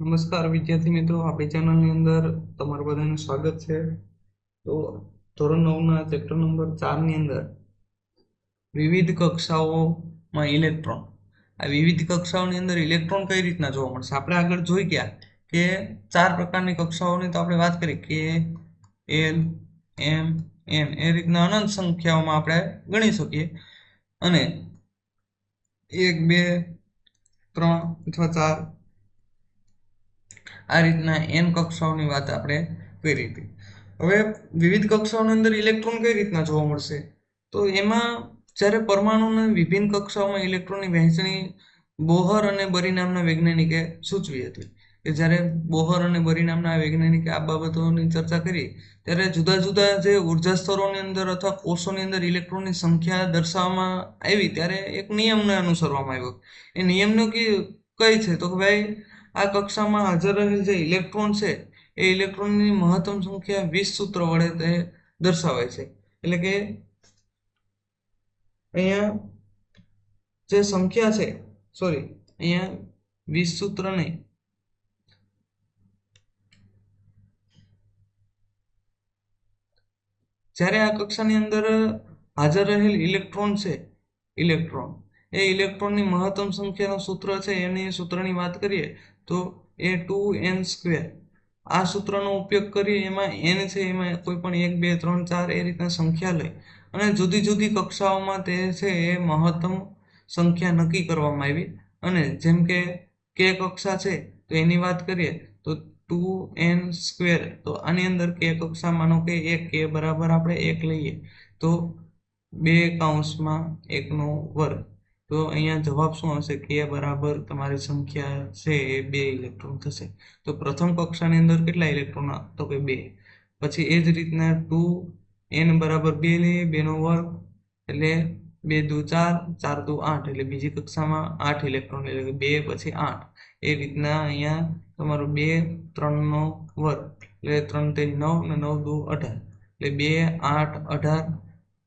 નમસ્કાર વિદ્યાર્થી મિત્રો, આપણી ચેનલની અંદર તમારું બધાનું સ્વાગત છે. તો ધોરણ 9ના ચેપ્ટર નંબર 4 ની અંદર વિવિધ કક્ષાઓમાં ઇલેક્ટ્રોન, આ વિવિધ કક્ષાઓની અંદર ઇલેક્ટ્રોન કઈ રીતના જોવા મળશે. આપણે આગળ જોઈ ગયા કે 4 પ્રકારની કક્ષાઓની તો આપણે વાત કરી કે એલ, એમ, એન એ રીતના અનંત સંખ્યાઓમાં આપણે ગણી શકીએ. અને 1, 2, 3 અથવા 4 આ રીતના એન કક્ષાઓની વાત આપણે કરી હતી. હવે વિવિધ કક્ષાઓની અંદર ઇલેક્ટ્રોન કઈ રીતના જોવા મળશે, તો એમાં જ્યારે પરમાણુના વિભિન્ન કક્ષાઓમાં ઇલેક્ટ્રોનની વહેંચણી બોહર અને બરી નામના વૈજ્ઞાનિકે સૂચવી હતી. કે જ્યારે બોહર અને બરી નામના વૈજ્ઞાનિકે આ બાબતોની ચર્ચા કરી ત્યારે જુદા જુદા જે ઉર્જા સ્તરોની અંદર અથવા કોષોની અંદર ઇલેક્ટ્રોનની સંખ્યા દર્શાવવામાં આવી ત્યારે એક નિયમને અનુસરવામાં આવ્યો. એ નિયમનો કઈ છે તો કે ભાઈ આ કક્ષામાં હાજર રહેલ જે ઇલેક્ટ્રોન છે એ ઇલેક્ટ્રોનની મહત્તમ સંખ્યા 20 સૂત્ર વડે તે દર્શાવાય છે. એટલે કે અહીંયા જે સંખ્યા છે, અહીંયા 20 સૂત્ર નહીં, જ્યારે આ કક્ષાની અંદર હાજર રહેલ ઇલેક્ટ્રોન છે, એ ઇલેક્ટ્રોનની મહત્તમ સંખ્યાનું સૂત્ર છે, એની સૂત્રની વાત કરીએ તો એ 2n². આ સૂત્રનો ઉપયોગ કરી એમાં n છે એમાં કોઈ પણ 1, 2, 3, 4 એ રીતના સંખ્યા લઈ અને જુદી જુદી કક્ષાઓમાં તે છે એ મહત્તમ સંખ્યા નક્કી કરવામાં આવી. અને જેમ કે k કક્ષા છે તો એની વાત કરીએ તો 2n². તો આની અંદર k કક્ષા માનો કે k બરાબર આપણે 1 લઈએ તો 2(1)2. તો અહીંયા જવાબ શું હશે? k બરાબર તમારી સંખ્યા છે એ 2 ઇલેક્ટ્રોન થશે. તો પ્રથમ કક્ષાની અંદર કેટલા ઇલેક્ટ્રોન? તો કે 2. પછી એ જ રીતના 2n બરાબર 2 લઈએ, 2 નો વર્ગ એટલે 2 દુ 4, 4 દુ 8 એટલે બીજી કક્ષામાં 8 ઇલેક્ટ્રોન એટલે કે 2 પછી 8. એ રીતના અહીંયા તમારું 2, 3 નો વર્ગ એટલે 3 × 9 અને 9 દુ 18 એટલે 2, 8, 18.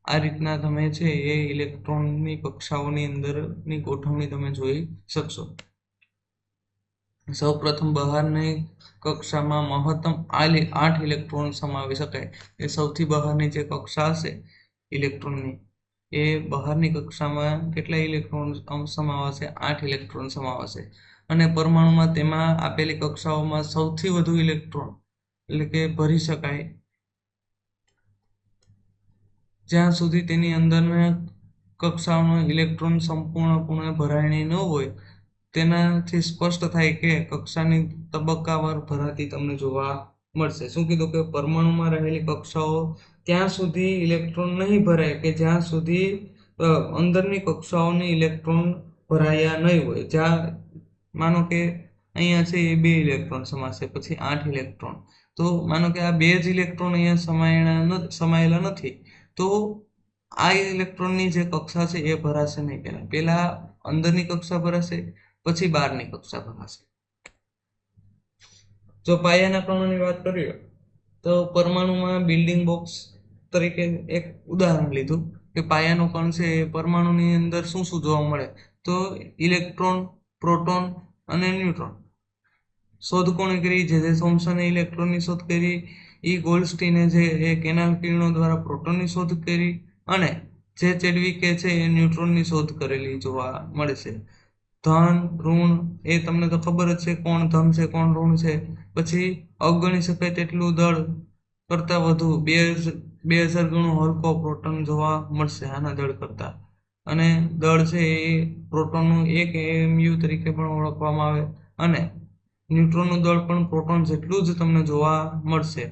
આ રીતના તમે છે એ ઇલેક્ટ્રોનની કક્ષાઓની અંદરની ગોઠવણી તમે જોઈ શકશો. સૌપ્રથમ બહારની કક્ષામાં મહત્તમ 8 ઇલેક્ટ્રોન સમાવી શકાય. એ સૌથી બહારની જે કક્ષા હશે ઇલેક્ટ્રોનની, એ બહારની કક્ષામાં કેટલા ઇલેક્ટ્રોન સમાવાશે? 8 ઇલેક્ટ્રોન સમાવાશે. અને પરમાણુમાં તેમાં આપેલી કક્ષાઓમાં સૌથી વધુ ઇલેક્ટ્રોન એટલે કે ભરી શકાય જ્યાં સુધી તેની અંદરના કક્ષાઓનો ઇલેક્ટ્રોન સંપૂર્ણપણે ભરાયેલી ન હોય. તેનાથી સ્પષ્ટ થાય કે કક્ષાની તબક્કાવાર ભરાતી તમને જોવા મળશે. શું કીધું? કે પરમાણુમાં રહેલી કક્ષાઓ ત્યાં સુધી ઇલેક્ટ્રોન નહીં ભરાય કે જ્યાં સુધી અંદરની કક્ષાઓની ઇલેક્ટ્રોન ભરાયા નહીં હોય. જ્યાં માનો કે અહીંયા છે એ 2 ઇલેક્ટ્રોન સમાશે, પછી 8 ઇલેક્ટ્રોન. તો માનો કે આ 2 જ ઇલેક્ટ્રોન અહીંયા સમાયેલા નથી, તો આ ઇલેક્ટ્રોનની જે કક્ષા છે એ ભરાશે નહીં. પહેલા અંદરની કક્ષા ભરાશે, પછી બહારની કક્ષા ભરાશે. જો પાયાના કણોની વાત કરીએ તો પરમાણુમાં બિલ્ડિંગ બ્લોક્સ તરીકે એક ઉદાહરણ લીધું કે પાયાનો કણ છે એ પરમાણુની અંદર શું શું જોવા મળે? તો ઇલેક્ટ્રોન, પ્રોટોન અને ન્યુટ્રોન. શોધ કોણે કરી? જે થોમ્સને ઇલેક્ટ્રોનની શોધ કરી. ઈ ગોલ્ડસ્ટીને જે એ કેનાલ કિરણો દ્વારા પ્રોટોનની શોધ કરી. અને જે ચેડવિકે છે એ ન્યુટ્રોનની શોધ કરેલી જોવા મળે છે. ધન, ઋણ એ તમને તો ખબર જ છે, કોણ ધન છે કોણ ઋણ છે. પછી અવગણી શકાય તેટલું દળ કરતા વધુ 2000 ગણો હલકો પ્રોટોન જોવા મળશે આના દળ કરતા. અને દળ છે એ પ્રોટોનનું 1 AMU તરીકે પણ ઓળખવામાં આવે. અને ન્યુટ્રોનનું દળ પણ પ્રોટોન જેટલું જ તમને જોવા મળશે.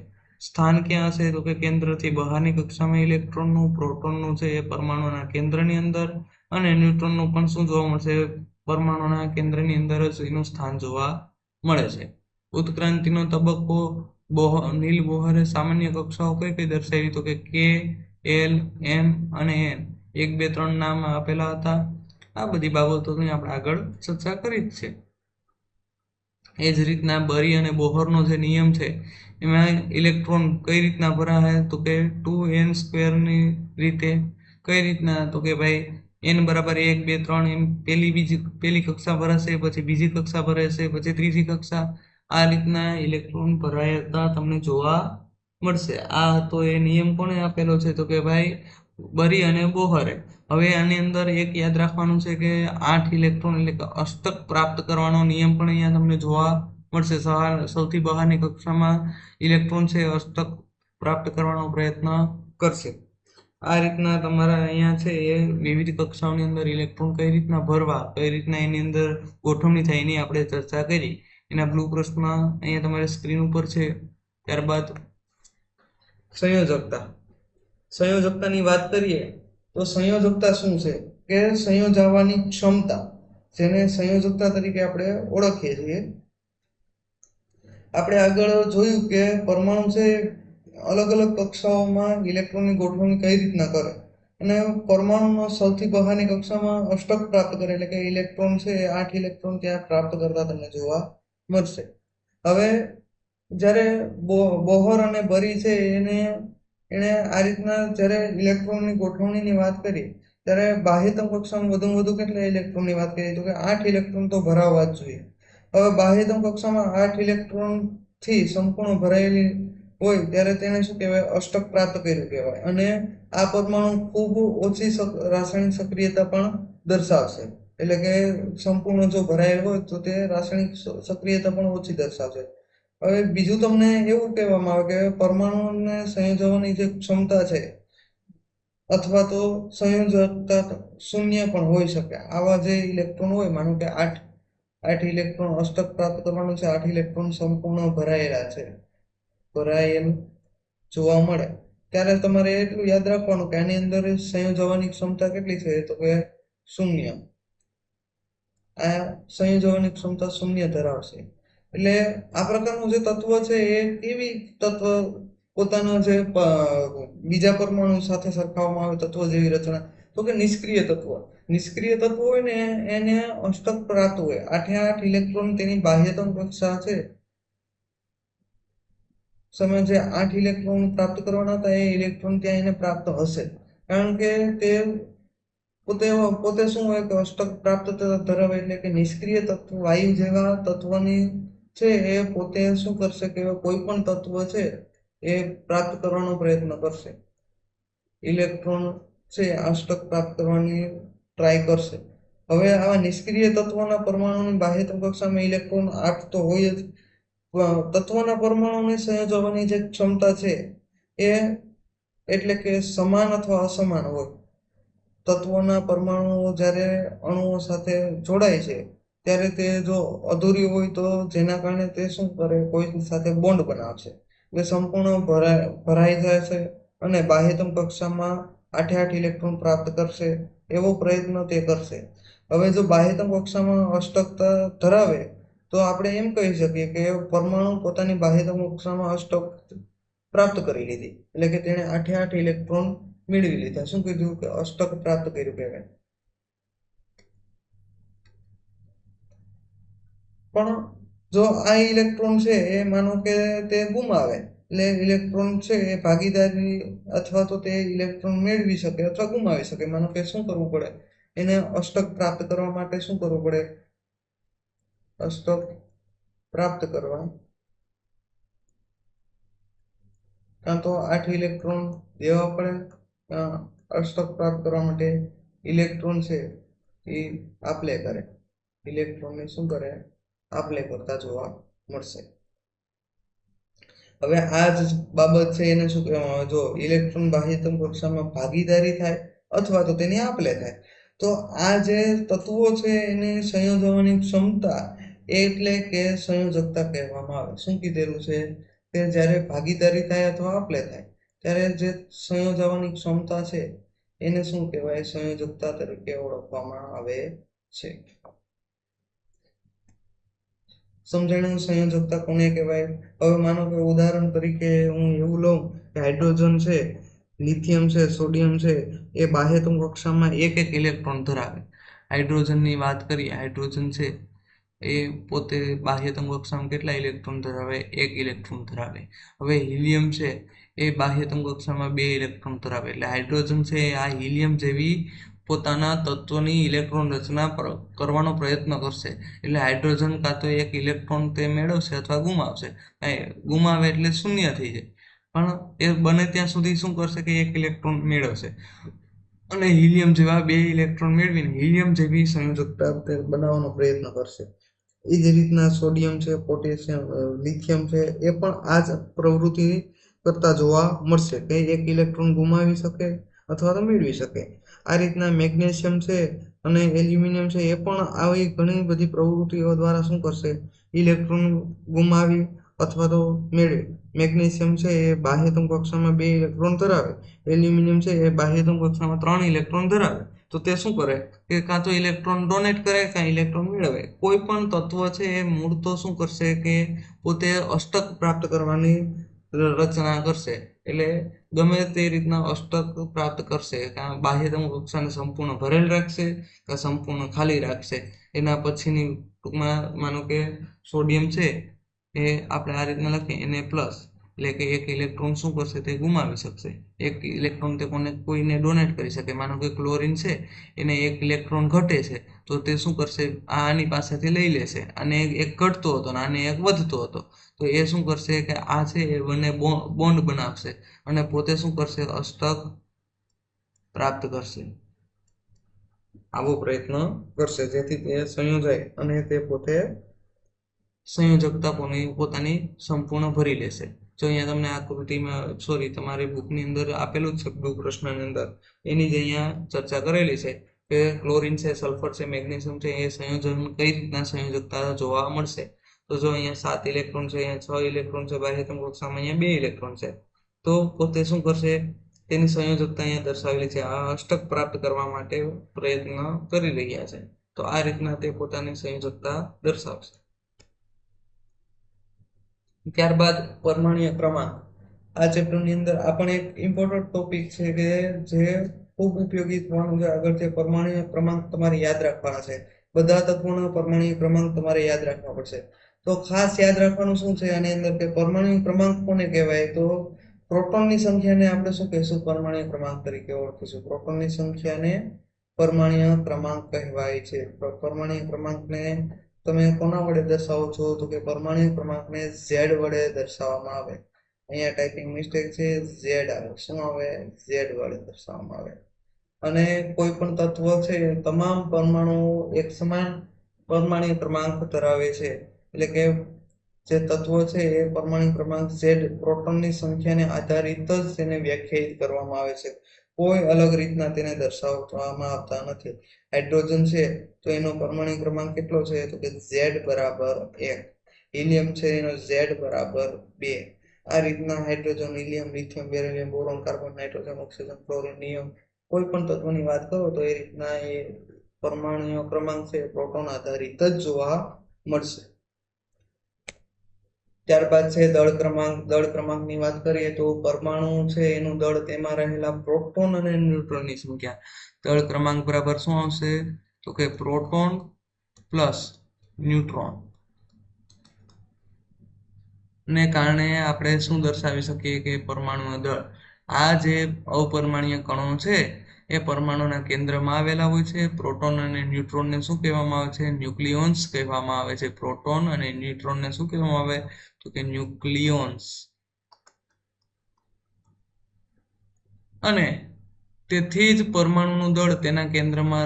સ્થાન ક્યાં હશે? તો કે કેન્દ્રથી બહારની કક્ષામાં ઇલેક્ટ્રોનનું, પ્રોટોનનું છે એ પરમાણુના કેન્દ્રની અંદર, અને ન્યુટ્રોનનું પણ શું જોવા મળશે? પરમાણુના કેન્દ્રની અંદર જ એનું સ્થાન જોવા મળે છે. ઉત્ક્રાંતિનો તબક્કો નીલ બોહરે સામાન્ય કક્ષાઓ કઈ કઈ દર્શાવી? તો કે k, l, m અને n 1, 2, 3 નામ આપેલા હતા. આ બધી બાબતોની આપણે આગળ ચર્ચા કરી જ છે. એ જ રીતના બરી અને બોહરનો જે નિયમ છે એમાં ઇલેક્ટ્રોન કઈ રીતના ભરાય? તો કે 2n² ની રીતે. કઈ રીતના? તો કે ભાઈ n બરાબર 1, 2, 3 એમ પહેલી કક્ષા ભરાશે, પછી બીજી કક્ષા ભરાશે, પછી ત્રીજી કક્ષા, આ રીતના ઇલેક્ટ્રોન ભરાતા તમને જોવા મળશે. આ તો એ નિયમ કોણે આપેલો છે તો કે ભાઈ બરી અને બોહરે. હવે આની અંદર એક યાદ રાખવાનું છે કે 8 ઇલેક્ટ્રોન એટલે કે અષ્ટક પ્રાપ્ત કરવાનો નિયમ પણ અહીંયા તમને જોવા મળશે. સૌથી બહારની કક્ષામાં ઇલેક્ટ્રોન છે અષ્ટક પ્રાપ્ત કરવાનો પ્રયત્ન કરશે. આ રીતના તમારા અહીંયા છે એ વિવિધ કક્ષાઓની અંદર ઇલેક્ટ્રોન કઈ રીતના ભરવા, કઈ રીતના એની અંદર ગોઠવણી થાય એની આપણે ચર્ચા કરી. એના બ્લુ પ્રશ્ન અહીંયા તમારી સ્ક્રીન ઉપર છે. ત્યારબાદ સંયોજકતા. સંયોજકતાની વાત કરીએ તો સંયોજકતા શું છે કે સંયોજવાની ક્ષમતા, જેને સંયોજકતા તરીકે આપણે ઓળખીએ છીએ. આપણે આગળ જોયું કે પરમાણુ છે અલગ અલગ કક્ષાઓમાં ઇલેક્ટ્રોનની ગોઠવણી કઈ રીતના કરે, અને પરમાણુનો સૌથી બહારની કક્ષામાં અષ્ટક પ્રાપ્ત કરે એટલે કે ઇલેક્ટ્રોન છે 8 ઇલેક્ટ્રોન ત્યાં પ્રાપ્ત કરતા તમને જોવા મળશે. હવે જ્યારે બોહર અને બરી છે એને આ રીતના જ્યારે ઇલેક્ટ્રોનની ગોઠવણીની વાત કરી ત્યારે બાહ્યતમ કક્ષામાં વધુમાં વધુ કેટલા ઇલેક્ટ્રોનની વાત કરી તો કે 8 ઇલેક્ટ્રોન તો ભરાવવા જ જોઈએ. હવે બાહ્યતમ કક્ષામાં 8 ઇલેક્ટ્રોન થી સંપૂર્ણ ભરાયેલી હોય ત્યારે તેને શું કહેવાય, અષ્ટક પ્રાપ્ત કર્યું કહેવાય. અને આ પરમાણુ ખૂબ ઓછી રાસાયણિક સક્રિયતા પણ દર્શાવશે. એટલે કે સંપૂર્ણ જો ભરાયેલ હોય તો તે રાસાયણિક સક્રિયતા પણ ઓછી દર્શાવશે. હવે બીજું તમને એવું કહેવામાં આવે કે પરમાણુને સંયોજવાની જે ક્ષમતા છે અથવા તો સંયોજકતા શૂન્ય પણ હોઈ શકે. આવા જે ઇલેક્ટ્રોન હોય, માનો કે 8 ઇલેક્ટ્રોન અષ્ટક પ્રાપ્ત કરવાનું છે, 8 ઇલેક્ટ્રોન સંપૂર્ણ ભરાયેલ જોવા મળે ત્યારે તમારે એટલું યાદ રાખવાનું કે આની અંદર સંયોજવાની ક્ષમતા કેટલી છે તો કે શૂન્ય. આ સંયોજવાની ક્ષમતા શૂન્ય ધરાવશે. એટલે આ પ્રકારનું જે તત્વ છે એ કેવી તત્વ પોતાના જે બીજા પરમાણુ સાથે સરખાવવામાં આવે તત્વ જેવી રચના તો કે નિષ્ક્રિય તત્વ. નિષ્ક્રિય તત્વ હોય ને એને અષ્ટક પ્રાપ્ત હોય. 8 ઇલેક્ટ્રોન તેની બાહ્યતમ કક્ષા છે સમય જે 8 ઇલેક્ટ્રોન પ્રાપ્ત કરવાના હતા એ ઇલેક્ટ્રોન ત્યાં એને પ્રાપ્ત હશે, કારણ કે તે પોતે શું હોય કે અષ્ટક પ્રાપ્ત ધરાવે. એટલે કે નિષ્ક્રિય તત્વ વાયુ જેવા તત્વની છે એ પોતે શું કરશે કે કોઈ પણ તત્વ છે એ પ્રાપ્ત કરવાનો પ્રયત્ન કરશે. ઇલેક્ટ્રોન છે અષ્ટક પ્રાપ્ત કરવાની ટ્રાય કરશે. હવે આવા નિષ્ક્રિય તત્વોના પરમાણુની બાહ્યતમ કક્ષામાં ઇલેક્ટ્રોન 8 તો હોય જ. તત્વોના પરમાણુને સંયોજવાની જે ક્ષમતા છે એ એટલે કે સમાન અથવા અસમાન હોય. તત્વોના પરમાણુઓ જ્યારે અણુઓ સાથે જોડાય છે ત્યારે તે જો અધૂરી હોય તો જેના કારણે તે શું કરે, કોઈ સાથે બોન્ડ બનાવશે. એટલે સંપૂર્ણ ભરાઈ જાય છે અને બાહ્યતમ કક્ષામાં 8 ઇલેક્ટ્રોન પ્રાપ્ત કરશે એવો પ્રયત્ન તે કરશે. હવે જો બાહ્યતમ કક્ષામાં અષ્ટકતા ધરાવે તો આપણે એમ કહી શકીએ કે પરમાણુ પોતાની બાહ્યતમ કક્ષામાં અષ્ટક પ્રાપ્ત કરી લીધી, એટલે કે તેણે 8 ઇલેક્ટ્રોન મેળવી લીધા. શું કીધું કે અષ્ટક પ્રાપ્ત કર્યું કહેવાય. પણ જો આ ઇલેક્ટ્રોન છે એ માનો કે તે ગુમાવે, એટલે ઇલેક્ટ્રોન છે એ ભાગીદારી અથવા તો તે ઇલેક્ટ્રોન મેળવી શકે અથવા ગુમાવી શકે. માનો કે શું કરવું પડે, એને અષ્ટક પ્રાપ્ત કરવા માટે શું કરવું પડે, અષ્ટક પ્રાપ્ત કરવા કાં તો 8 ઇલેક્ટ્રોન દેવા પડે. અષ્ટક પ્રાપ્ત કરવા માટે ઇલેક્ટ્રોન છે એ આપલે કરે, ઇલેક્ટ્રોનને શું કરે, આપલે કરતા જોવા મળશે. હવે આ જ બાબત છે એને શું કહેવામાં આવે, જો ઇલેક્ટ્રોન બાહ્યતમ કક્ષામાં ભાગીદારી થાય અથવા તો તેની આપલે થાય તો આ જે તત્વો છે એને સંયોજવાની ક્ષમતા એટલે કે સંયોજકતા કહેવામાં આવે. શું કીધેલું છે કે જ્યારે ભાગીદારી થાય અથવા આપલે થાય ત્યારે જે સંયોજવાની ક્ષમતા છે એને શું કહેવાય, સંયોજકતા તરીકે ઓળખવામાં આવે છે. સમજણનું સંયોજકતા કોને કહેવાય? હવે માનો કે ઉદાહરણ તરીકે હું એવું લઉં કે હાઇડ્રોજન છે, લિથિયમ છે, સોડિયમ છે એ બાહ્યતમ કક્ષામાં એક ઇલેક્ટ્રોન ધરાવે. હાઇડ્રોજનની વાત કરીએ, હાઇડ્રોજન છે એ પોતે બાહ્યતમ કક્ષામાં કેટલા ઇલેક્ટ્રોન ધરાવે, 1 ઇલેક્ટ્રોન ધરાવે. હવે હિલિયમ છે એ બાહ્યતમ કક્ષામાં 2 ઇલેક્ટ્રોન ધરાવે. એટલે હાઇડ્રોજન છે આ હિલિયમ જેવી પોતાના તત્વની ઇલેક્ટ્રોન રચના કરવાનો પ્રયત્ન કરશે. એટલે હાઇડ્રોજન કાં તો એક ઇલેક્ટ્રોન તે મેળવશે અથવા ગુમાવશે. ગુમાવે એટલે શૂન્ય થઈ જાય, પણ એ બને ત્યાં સુધી શું કરશે કે એક ઇલેક્ટ્રોન મેળવશે અને હિલિયમ જેવા 2 ઇલેક્ટ્રોન મેળવીને હિલિયમ જેવી સંયોજકતા બનાવવાનો પ્રયત્ન કરશે. એ જ રીતના સોડિયમ છે, પોટેશિયમ, લિથિયમ છે, એ પણ આ જ પ્રવૃત્તિ કરતા જોવા મળશે કે એક ઇલેક્ટ્રોન ગુમાવી શકે અથવા તો મેળવી શકે. આ રીતના મેગ્નેશિયમ છે અને એલ્યુમિનિયમ છે, એ પણ આવી ઘણી બધી પ્રવૃત્તિઓ દ્વારા શું કરશે, ઇલેક્ટ્રોન ગુમાવી અથવા તો મેળવે. મેગ્નેશિયમ છે એ બાહ્યતમ કક્ષામાં 2 ઇલેક્ટ્રોન ધરાવે, એલ્યુમિનિયમ છે એ બાહ્યતમ કક્ષામાં 3 ઇલેક્ટ્રોન ધરાવે. તો તે શું કરે કે કાં તો ઇલેક્ટ્રોન ડોનેટ કરે કાં ઇલેક્ટ્રોન મેળવે. કોઈ પણ તત્વ છે એ મૂળ તો શું કરશે કે પોતે અષ્ટક પ્રાપ્ત કરવાની રચના કરશે. એટલે ગમે તે રીતના અષ્ટક પ્રાપ્ત કરશે, કાં બાહ્યતમ કક્ષાને સંપૂર્ણ ભરેલ રાખશે કાં સંપૂર્ણ ખાલી રાખશે. એના પછીની ટૂંકમાં માનો કે સોડિયમ છે એ આપણે આ રીતના લખીએ Na+, એટલે કે એક ઇલેક્ટ્રોન શું કરશે તે ગુમાવી શકશે. એક ઇલેક્ટ્રોન તે કોઈને ડોનેટ કરી શકે. માનો કે ક્લોરીન છે એને એક ઇલેક્ટ્રોન ઘટે છે તો તે શું કરશે, આની પાસેથી લઈ લેશે. અને એક ઘટતો હતો અને આને એક વધતો હતો, તો એ શું કરશે કે આ છે એ બંને બોન્ડ બનાવશે અને પોતે શું કરશે, અષ્ટક પ્રાપ્ત કરશે. આવો પ્રયત્ન કરશે જેથી તે સંયોજાય અને તે પોતે સંયોજકતા પોતાની સંપૂર્ણ ભરી લેશે. જો અહીંયા તમને આકૃતિમાં તમારી બુકની અંદર આપેલું જ છે, બ્લુ પ્રશ્નની અંદર એની જ અહીંયા ચર્ચા કરેલી છે કે ક્લોરીન છે, સલ્ફર છે, મેગ્નેશિયમ છે, એ સંયોજન કઈ રીતના સંયોજકતા જોવા મળશે. તો જો અહીંયા 7 ઇલેક્ટ્રોન છે, અહીંયા 6 ઇલેક્ટ્રોન છે, બાહ્યતમ કક્ષામાં અહીંયા 2 ઇલેક્ટ્રોન છે, તો પોતે શું કરશે, તેની સંયોજકતા અહીંયા દર્શાવેલી છે. આ અષ્ટક પ્રાપ્ત કરવા માટે પ્રયત્ન કરી રહ્યા છે. તો આ રીતના તે પોતાની સંયોજકતા દર્શાવશે. ત્યારબાદ પરમાણ્વીય ક્રમાંક. આ ચેપ્ટરની અંદર આ પણ એક ઇમ્પોર્ટન્ટ ટોપિક છે કે જે ખૂબ ઉપયોગી થવાનું છે. આગળ તે પરમાણ્વીય ક્રમાંક તમારે યાદ રાખવાના છે. બધા તત્વોના પરમાણ્વીય ક્રમાંક તમારે યાદ રાખવા પડશે. તો ખાસ યાદ રાખવાનું શું છે આની અંદર કે પરમાણ્વીય ક્રમાંક કોને કહેવાય, તો પ્રોટોનની સંખ્યાને આપણે શું કહીશું, પરમાણ્વીય ક્રમાંક તરીકે ઓળખીશું. પ્રોટોનની સંખ્યાને પરમાણ્વીય ક્રમાંક કહેવાય છે. પરમાણ્વીય ક્રમાંકને તમે કોના વડે દર્શાવો છો, તો કે પરમાણ્વીય ક્રમાંકને Z વડે દર્શાવવામાં આવે. અહીંયા ટાઈપિંગ મિસ્ટેક છે, Z આવે. શું આવે, Z વડે દર્શાવવામાં આવે. અને કોઈ પણ તત્વ છે તમામ પરમાણુઓ એક સમાન પરમાણ્વીય ક્રમાંક ધરાવે છે. એટલે કે જે તત્વ છે એ પરમાણ્વીય ક્રમાંક Z, પ્રોટોનની સંખ્યાને આધારિત જ તેને વ્યાખ્યાયિત કરવામાં આવે છે. કોઈ અલગ રીતના તેને દર્શાવવામાં આવતા નથી. હાઇડ્રોજન છે તો એનો પરમાણ્વીય ક્રમાંક કેટલો છે, તો કે Z બરાબર 1. હિલિયમ છે એનો Z બરાબર 2. આ રીતના hydrogen, helium, lithium, beryllium, boron, carbon, nitrogen, oxygen, chlorine, નિયમ કોઈ પણ તત્વની વાત કરો તો એ રીતના એ પરમાણ્વીય ક્રમાંક છે પ્રોટોન આધારિત જ જોવા મળશે. ત્યારબાદ છે દળ ક્રમાંક. દળ ક્રમાંકની વાત કરીએ તો પરમાણુ છે એનું દળ, તેમાં રહેલા પ્રોટોન અને ન્યુટ્રોનની સંખ્યા. દળ ક્રમાંક બરાબર શું આવશે, તો કે પ્રોટોન પ્લસ ન્યુટ્રોન ને કારણે આપણે શું દર્શાવી શકીએ કે પરમાણુનું દળ. આ જે અપરમાણ્વીય કણો છે એ પરમાણુના કેન્દ્રમાં આવેલા હોય છે. પ્રોટોન અને ન્યુટ્રોનને શું કહેવામાં આવે છે, ન્યુક્લિયોન્સ કહેવામાં આવે છે. પ્રોટોન અને ન્યુટ્રોનને શું કહેવામાં આવે, તો કે ન્યુક્લિયોન્સ. અને તેથી જ પરમાણુનું દળ તેના કેન્દ્રમાં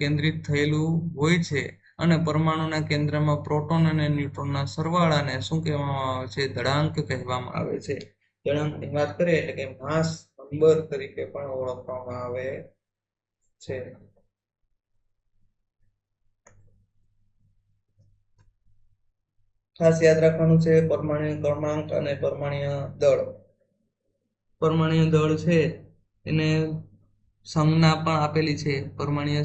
કેન્દ્રિત થયેલું હોય છે. અને પરમાણુના કેન્દ્રમાં પ્રોટોન અને ન્યુટ્રોનના સરવાળાને શું કહેવામાં આવે છે, દળાંક કહેવામાં આવે છે. દળાંકની વાત કરીએ એટલે કે માસ નંબર તરીકે પણ ઓળખવામાં આવે છે. ખાસ યાદ રાખવાનું છે પરમાણ્વીય ક્રમાંક અને પરમાણ્વીય દળ. પરમાણ્વીય દળ છે એને સંજ્ઞા પણ આપેલી છે. પરમાણ્વીય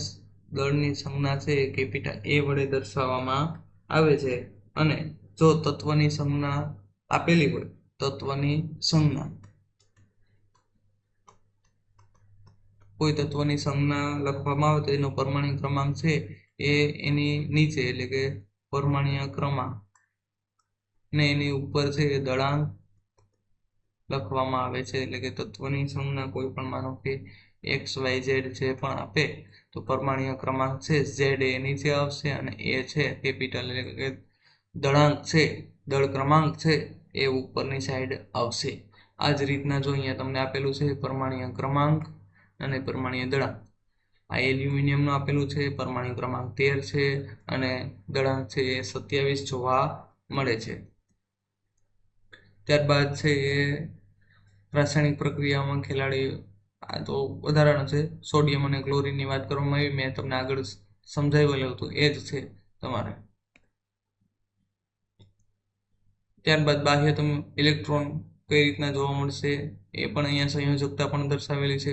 દળની સંજ્ઞા છે કેપિટલ A વડે દર્શાવવામાં આવે છે. અને જો તત્વની સંજ્ઞા આપેલી હોય, તત્વની સંજ્ઞા, કોઈ તત્વની સંજ્ઞા લખવામાં આવે તો એનો પરમાણ્વીય ક્રમાંક છે એ એની નીચે એટલે કે પરમાણ્વીય ક્રમાંક ને એની ઉપર છે એ દળાંક લખવામાં આવે છે. એટલે કે તત્વની સંજ્ઞા કોઈ પણ માનો કે XYZ જે પણ આપે તો પરમાણ્વીય ક્રમાંક છે Z એ નીચે આવશે અને એ છે કેપિટલ એટલે કે દળાંક છે દળ ક્રમાંક છે એ ઉપરની સાઈડ આવશે. આ જ રીતના જો અહીંયા તમને આપેલું છે પરમાણ્વીય ક્રમાંક અને પરમાણ્વીય દળાંક. આ એલ્યુમિનિયમનું આપેલું છે પરમાણ્વીય ક્રમાંક 13 છે અને દળાંક છે એ 27 જોવા મળે છે. ત્યારબાદ છે એ રાસાયણિક પ્રક્રિયામાં ખેલાડી આ તો વધારાનું છે. સોડિયમ અને ક્લોરીનની વાત કરવામાં આવી, મેં તમને આગળ સમજાવેલું હતું એ જ છે તમારે. ત્યારબાદ બાહ્યતમ ઇલેક્ટ્રોન કઈ રીતના જોવા મળશે એ પણ અહીંયા સંયોજકતા પણ દર્શાવેલી છે.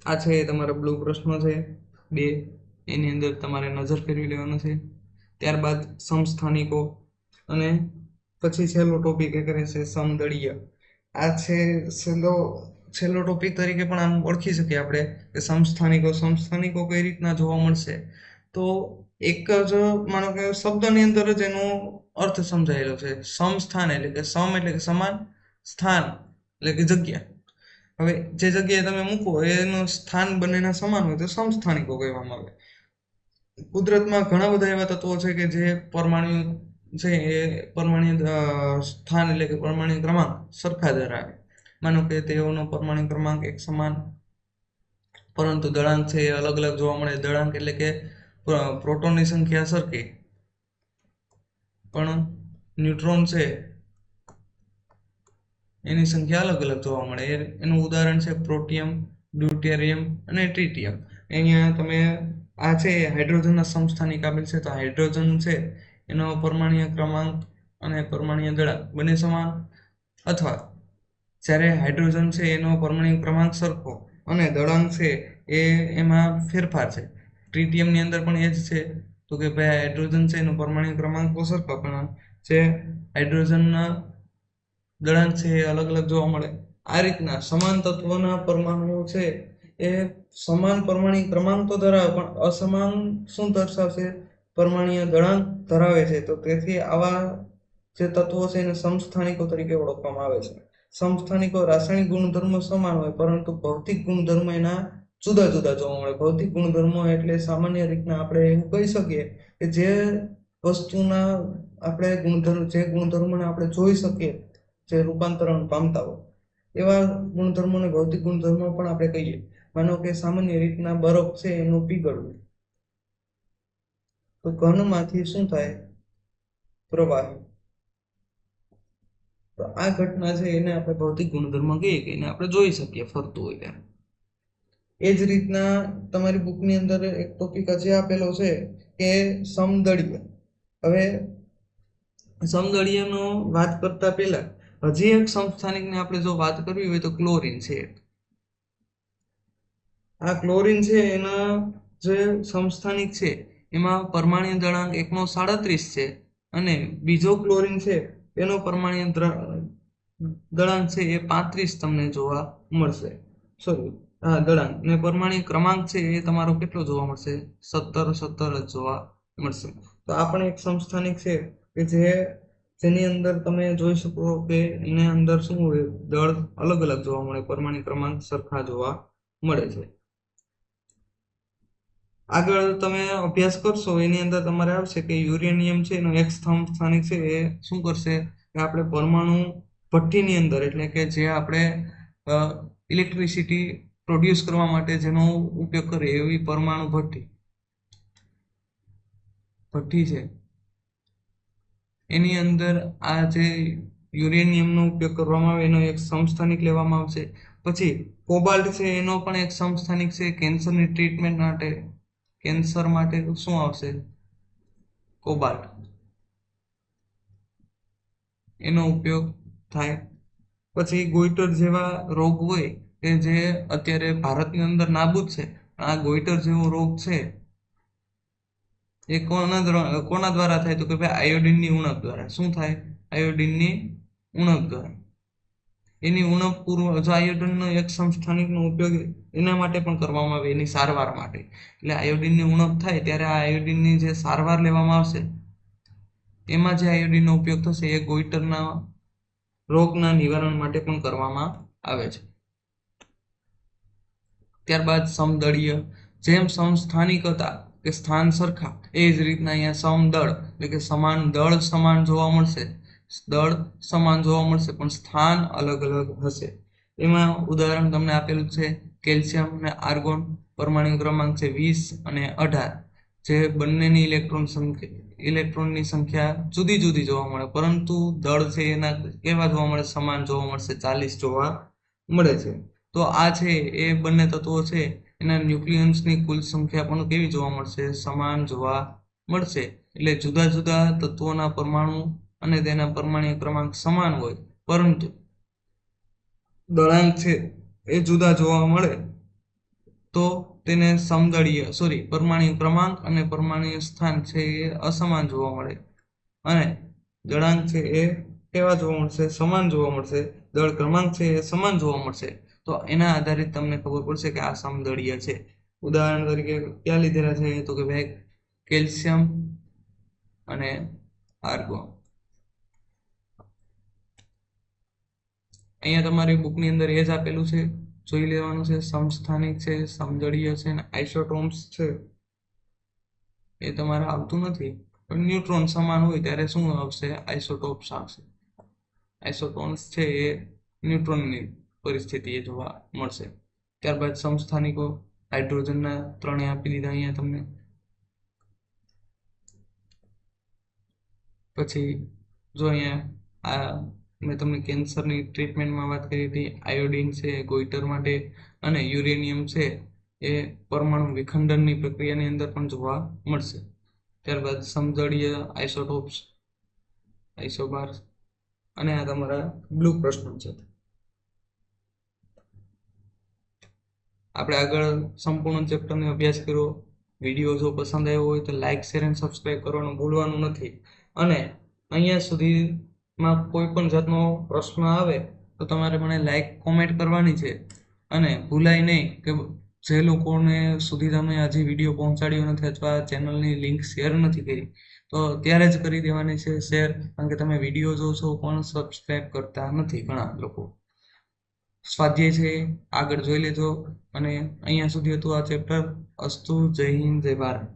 આ છે તમારા બ્લુ પ્રશ્નો છે 2, એની અંદર તમારે નજર ફેરવી લેવાનું છે. ત્યારબાદ સમસ્થાનિકો અને પછી છેલ્લો ટોપિક એ કરે છે સમદળીય. આ છે છેલ્લો ટોપિક તરીકે પણ આમ ઓળખી શકીએ આપણે કે સમસ્થાનિકો કઈ રીતના જોવા મળશે. તો એક જ માનો કે શબ્દની અંદર જ એનો અર્થ સમજાયેલો છે. સમસ્થાન એટલે કે સમ એટલે કે સમાન, સ્થાન એટલે કે જગ્યા. હવે જે જગ્યાએ તમે મૂકો એનું સ્થાન બંનેના સમાન હોય તો સમસ્થાનિકો કહેવામાં આવે. કુદરતમાં ઘણા બધા એવા તત્વો છે કે જે પરમાણુ છે એ પરમાણ્વીય સ્થાન એટલે કે પરમાણ્વીય ક્રમાંક સરખા ધરાવે. માનો કે તેઓનો પરમાણ્વીય ક્રમાંક એક સમાન પરંતુ દળાંક છે એ અલગ અલગ જોવા મળે. દળાંક એટલે કે પ્રોટોનની સંખ્યા સરખી પણ ન્યુટ્રોન છે એની સંખ્યા અલગ અલગ જોવા મળે. એનું ઉદાહરણ છે પ્રોટિયમ, ડ્યુટેરિયમ અને ટ્રિટિયમ. અહીંયા તમે આ છે હાઇડ્રોજનના સમસ્થાનિક આપેલ છે તો હાઇડ્રોજન છે એનો પરમાણ્વીય ક્રમાંક અને પરમાણ્વીય દળાંક બંને સમાન, અથવા જ્યારે હાઇડ્રોજન છે એનો પરમાણ્વીય ક્રમાંક સરખો અને દળાંક છે એ એમાં ફેરફાર છે. ટ્રિટિયમની અંદર પણ એ જ છે તો કે ભાઈ હાઇડ્રોજન છે એનો પરમાણ્વીય ક્રમાંક તો સરખો પણ જે હાઇડ્રોજનના દળાંક છે એ અલગ અલગ જોવા મળે. આ રીતના સમાન તત્વના પરમાણુઓ છે એ સમાન પરમાણ્વીય ક્રમાંક તો ધરાવે પણ અસમાન શું દર્શાવશે? પરમાણ્વીય દળાંક ધરાવે છે. તો તેથી આવા જે તત્વો છે એને સમસ્થાનિકો તરીકે ઓળખવામાં આવે છે. સમસ્થાનિકો રાસાયણિક ગુણધર્મો સમાન હોય પરંતુ ભૌતિક ગુણધર્મો એના જુદા જુદા જોવા મળે. ભૌતિક ગુણધર્મો એટલે સામાન્ય રીતના આપણે એવું કહી શકીએ કે જે વસ્તુના આપણે ગુણધર્મોને આપણે જોઈ શકીએ, જે રૂપાંતરણ પામતા હોય એવા ગુણધર્મોને ભૌતિક ગુણધર્મો પણ આપણે કહીએ. માનો કે સામાન્ય રીતના બરફ છે એનું પીગળવું, તો ઘનમાંથી શું થાય? પ્રવાહી. તો આ ઘટના છે એને આપણે ભૌતિક ગુણધર્મ કહીએ કે એને આપણે જોઈ શકીએ ફરતું હોય ત્યારે. એ જ રીતના તમારી બુકની અંદર એક ટોપિક હજી આપેલો છે કે સમદળીય. હવે સમદળીયનો વાત કરતા પહેલા હજી એક સમસ્થાનિકને આપણે જો વાત કરવી હોય તો ક્લોરીન છે. આ ક્લોરીન છે એના જે સમસ્થાનિક છે એમાં પરમાણ્વીય દળાંક 137 છે અને બીજો ક્લોરીન છે એનો પરમાણ્વીય દળાંક છે એ 35 તમને જોવા મળશે. સોરી, દળાંક ને પરમાણ્વીય ક્રમાંક છે એ તમારો કેટલો જોવા મળશે? 17 જ જોવા મળશે. તો આ પણ એક સમસ્થાનિક છે કે જેની અંદર તમે જોઈ શકો કે એની અંદર શું હોય? દળ અલગ અલગ જોવા મળે, પરમાણ્વીય ક્રમાંક સરખા જોવા મળે છે. આગળ તમે અભ્યાસ કરશો એની અંદર તમારે આવશે કે યુરેનિયમ છે એનો એક સમસ્થાનિક છે એ શું કરશે કે આપણે પરમાણુ ભઠ્ઠીની અંદર એટલે કે જે આપણે ઇલેક્ટ્રિસિટી પ્રોડ્યુસ કરવા માટે જેનો ઉપયોગ કરીએ એવી પરમાણુ ભઠ્ઠી છે એની અંદર આ જે યુરેનિયમનો ઉપયોગ કરવામાં આવે એનો એક સમસ્થાનિક લેવામાં આવશે. પછી કોબાલ્ટ છે એનો પણ એક સમસ્થાનિક છે. કેન્સરની ટ્રીટમેન્ટ માટે, કેન્સર માટે શું આવશે? કોબાલ્ટ, એનો ઉપયોગ થાય. પછી ગોઈટર જેવા રોગ હોય કે જે અત્યારે ભારતની અંદર નાબૂદ છે, આ ગોઈટર જેવો રોગ છે એ કોના દ્વારા થાય? તો કે ભાઈ આયોડિનની ઉણપ દ્વારા. શું થાય? આયોડિનની ઉણપ દ્વારા. એની ઉણપ જો આયોડિનનો એક સમસ્થાનિકનો ઉપયોગ એના માટે પણ કરવામાં આવે, એની સારવાર માટે. એટલે આયોડિનની ઉણપ થાય ત્યારે આ આયોડિનની જે સારવાર લેવામાં આવશે એમાં જે આયોડિનનો ઉપયોગ થશે એ ગોઈટરના રોગના નિવારણ માટે પણ કરવામાં આવે છે. ત્યારબાદ સમદળીય, જેમ સમસ્થાનિક હતા કે સ્થાન સરખા, એ જ રીતના અહીંયા સમદળ એટલે કે સમાન દળ સમાન જોવા મળશે, દળ સમાન જોવા મળશે પણ સ્થાન અલગ અલગ હશે. એમાં ઉદાહરણ તમને આપેલું છે કેલ્શિયમ અને આર્ગોન, પરમાણુ ક્રમાંક છે 20 અને 18, જે બંનેની ઇલેક્ટ્રોનની સંખ્યા જુદી જુદી જોવા મળે, પરંતુ દળ છે એના કેવા જોવા મળે, સમાન જોવા મળશે, 40 જોવા મળે છે. તો આ છે એ બંને તત્વો છે એના ન્યુક્લિયન્સની કુલ સંખ્યા પણ કેવી જોવા મળશે, સમાન જોવા મળશે. એટલે જુદા જુદા તત્વોના પરમાણુ અને તેના પરમાણુ ક્રમાંક સમાન હોય, પરંતુ દળાંક છે એ જુદા જોવા મળે તો તેને સમદળીય પરમાણુ ક્રમાંક અને પરમાણુ સ્થાન છે એ અસમાન જોવા મળે, અને દળાંક છે એ કેવા જોવા મળશે, સમાન જોવા મળશે, દળ ક્રમાંક છે એ સમાન જોવા મળશે. તો એના આધારિત તમને ખબર પડશે કે આ સમદળીય છે. ઉદાહરણ તરીકે ક્યાં લીધેલા છે, તો કે ભાઈ કેલ્શિયમ અને આર્ગોન. અહીંયા તમારી બુકની અંદર એ જ આપેલું છે, જોઈ લેવાનું છે. સમસ્થાનિક છે, સમદળીય છે અને આઇસોટોન્સ છે એ તમારે આવતું નથી, પણ ન્યુટ્રોન સમાન હોય ત્યારે શું આવશે, આઇસોટોપ્સ આવશે. આઇસોટોન્સ છે એ ન્યુટ્રોનની પરિસ્થિતિ એ જોવા મળશે. ત્યારબાદ સમસ્થાનિકો હાઇડ્રોજનના 3 આપી દીધા અહીંયા તમને. પછી જો અહીંયા આ મેં તમને કેન્સરની ટ્રીટમેન્ટમાં વાત કરી હતી, આયોડિન છે ગોઈટર માટે, અને યુરેનિયમ છે એ પરમાણુ વિખંડનની પ્રક્રિયાની અંદર પણ જોવા મળશે. ત્યારબાદ સમદળીય આઇસોટોપ્સ, આઇસોબાર્સ, અને આ તમારા બ્લુ પ્રશ્નો છે. આપણે આગળ સંપૂર્ણ ચેપ્ટરનો અભ્યાસ કર્યો. વિડીયો જો પસંદ આવ્યો હોય તો લાઈક, શેર અને સબસ્ક્રાઇબ કરવાનું ભૂલવાનું નથી. અને અહીંયા સુધીમાં કોઈ પણ જાતનો પ્રશ્ન આવે તો તમારે મને લાઈક, કોમેન્ટ કરવાની છે. અને ભૂલાય નહીં કે જે લોકોને સુધી તમે હજી વિડીયો પહોંચાડ્યો નથી અથવા ચેનલની લિંક શેર નથી કરી, તો ત્યારે જ કરી દેવાની છે શેર, કારણ કે તમે વિડીયો જોશો પણ સબસ્ક્રાઇબ કરતા નથી ઘણા લોકો. સ્વાધ્યાય છે આગળ જોઈ લેજો. અને અહીંયા સુધી હતું આ ચેપ્ટર. અસ્તુ. જય હિન્દ, જય ભારત.